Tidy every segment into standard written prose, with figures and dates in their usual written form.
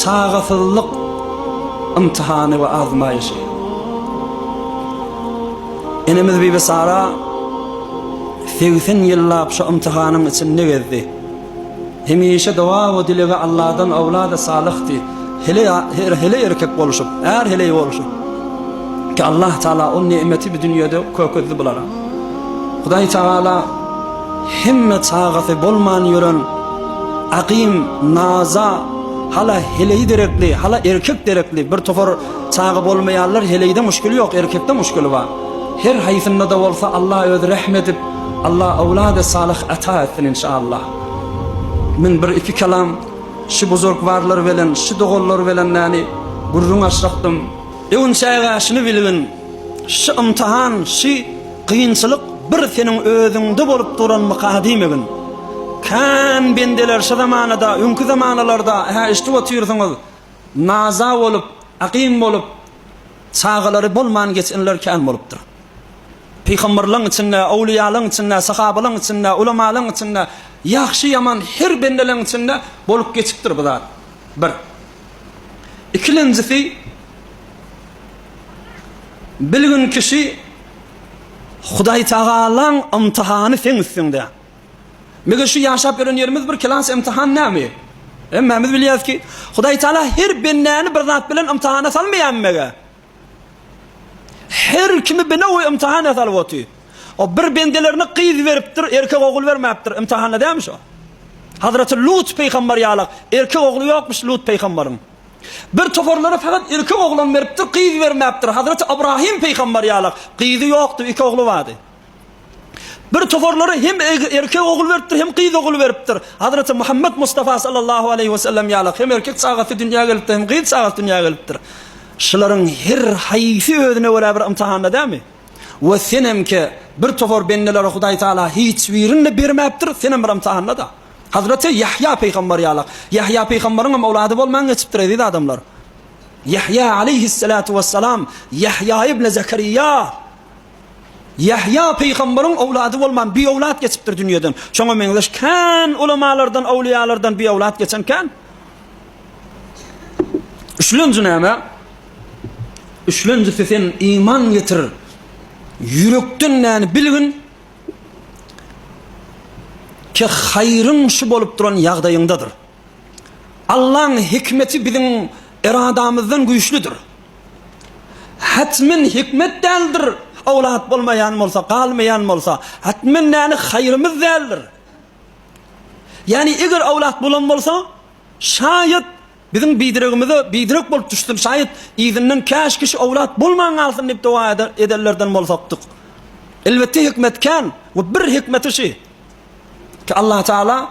çağatıllık imtihanı ve azmayışı. Enemiz bir besara 80 yıllap şu imtihanın içinde gezdi. Hemişe dua ve dilege Allah'dan avlada salihti. Hele erkek boluşup, eğer hele boluşup ki Allah Teala o nimeti bir dünyada köküzdü bulara. Huday Teala himme çağatı bolman yörün aqim, naza, hala heleyi derekli, hala erkek derekli bir tofor çağı bolmayanlar heleyde müşkülü yok, erkekte müşkülü var. Her hayfında da olsa Allah öz rahmetip Allah avlada salih ata etsin inşallah. Min bir iki kelam şu buzurgvarlar bilen, şu doğullar bilen yani gurrun aşraktım. Eun çayga şunu bilgin, şu imtihan, şu kıyınçılık bir senin özünde bolup duran makadim egin. Kan bendeler şu zamanada, ünkü zamanalarda işte otuyorsunuz, naza olup, aqim olup, çağıları bolman geçenler kan bolupdur. Peygamberlerin içinde, awliyaların içinde, sahabaların içinde, ulamaların içinde, yaxşı yaman her bendelerin içinde bolup geçipdir bu zat. Bir. İkincisi, bilgin kişi Huday Teala'nın imtihanı sen üstünde. Mege şu yaşap veren yerimiz bir kilans imtihan ne mi? Biz biliyoruz ki Huday Teala her bendeni bir zat bilen imtihana salmayan mege. Her kimi beni o imtihana salvatı. O bir bendelerini qıyız veriptir, erkek oğul vermeyiptir. İmtihanla değil mi şu? Hazreti Lut peygamber yalak. Erkek oğlu yokmuş Lut peygamberin. Bir toforlara fakat erkek oğlan veriptir, qıyız vermeyiptir. Hazreti İbrahim peygamber yalak. Qıyızı yoktu, iki oğlu vardı. Bir toforlara hem erkek oğul veriptir, hem qıyız oğul veriptir. Hazreti Muhammed Mustafa sallallahu aleyhi ve sellem yalak. Hem erkek çağatı dünyaya geliptir, hem qıyız çağatı dünyaya geliptir. Şuların her hayfi özüne öyle bir imtihanla değil mi? Ve senem ki bir tofor bendelere Huday Teala hiç birini bermeyiptir, senem bir imtihanla da. Hazreti Yahya peygamber yalak. Yahya peygamberin evladı bolman geçiptir dedi adamlar. Yahya aleyhissalatu vesselam, Yahya ibn Zekeriya. Yahya peygamberin evladı bolman bir evlat geçiptir dünyadan. Çoğu menleş kan ulamalardan, awliyalardan bir evlat geçen kan. Üçüncü neme? Üçüncüsü sen iman getir. Yürekten yani bilgin ki hayrın şu bolup duran yağdayındadır. Allah'ın hikmeti bizim iradamızdan güçlüdür. Hatmin hikmet değildir. Avlat bolmayan olsa, kalmayan olsa, hatmin yani hayrımız değildir. Yani eğer avlat bulan olsa, şayet bizim bidirek bolup düştüm. Şayet izinden kaş kişi avlat bulman alsın deyip dua ederlerden bolsaktık. Elbette hikmetken ve bir hikmeti şey ki Allah Teala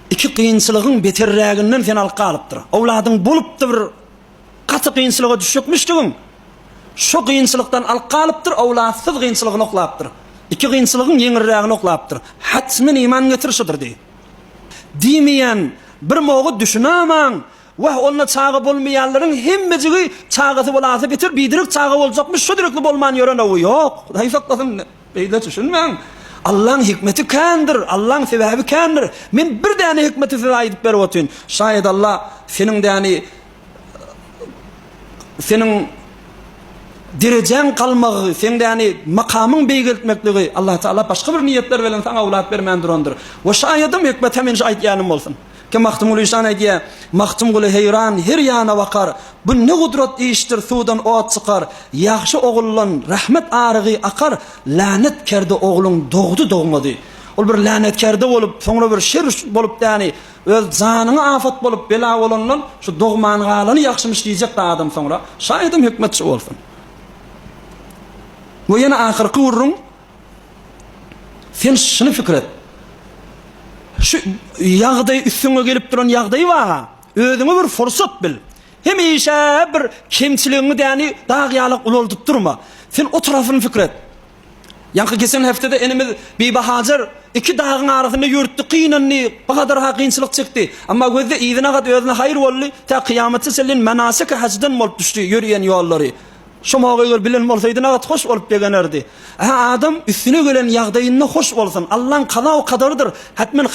iki kıyınçılığın beterreğinden sen alqa alıptır. Avladın bolup da bir katı kıyınçılığa düşükmüştün. Şu kıyınçılıktan alqa alıptır, avlatsız kıyınçılığını oqlayıptır. İki kıyınçılığın yenirreğini oqlayıptır. Hatmin iman getirişidir dey. Demeyen bir moğu düşünamam. Vah onunla çağı bolmayanların hemmeciği çağısı bolası bitir, bidirik çağı olacakmış, şu direkli bolman yörene o yok. Huday saklasın, beyde düşünmem. Allah'ın hikmeti kandır, Allah'ın sebebi kandır. Men bir tane hikmeti size edip beriyotun. Şayet Allah senin yani senin derecen kalmağı, senin yani makamın beygiltmekliği Allah Teala başka bir niyetler veren sana avlat vermendir ondur. Ve şayedim hikmet hemen şahit yanım olsun. Ki Mahtumul İşan diye Mahtumul heyran her yana bakar. Bu ne kudret iştir sudan oğut çıkar. Yaxşı oğullan rahmet ağrığı akar. Lanet kerde oğlun doğdu doğmadı. Ol bir lanet kerde olup sonra bir şer bolup yani öz canına afat bolup bela olanlan şu doğman galanı yaxşımış diyecek da adam sonra. Şayedim hikmetçi olsun. Bu yana ahirki vurun. Sen şunu fikret. Şu yağdayı üstüne gelip duran yağdayı var. Özüne bir fırsat bil. Hem işe bir kemçiliğini yani dağıyalık uloldup durma. Sen o tarafını fikret. Yankı geçen haftada enimiz Bibi Hacer iki dağın arasında yürüttü kıynanını. Bu kadar hakkınçılık çıktı. Ama gözde izine kadar özüne hayır oldu. Ta kıyameti selin menasik hacdan olup düştü yürüyen yolları. Şu mağayır bilen olsaydı ne kadar hoş olup beğenirdi. Adam üstüne gelen yağdayınına hoş olsun. Allah'ın kana o kadarıdır. Hatmen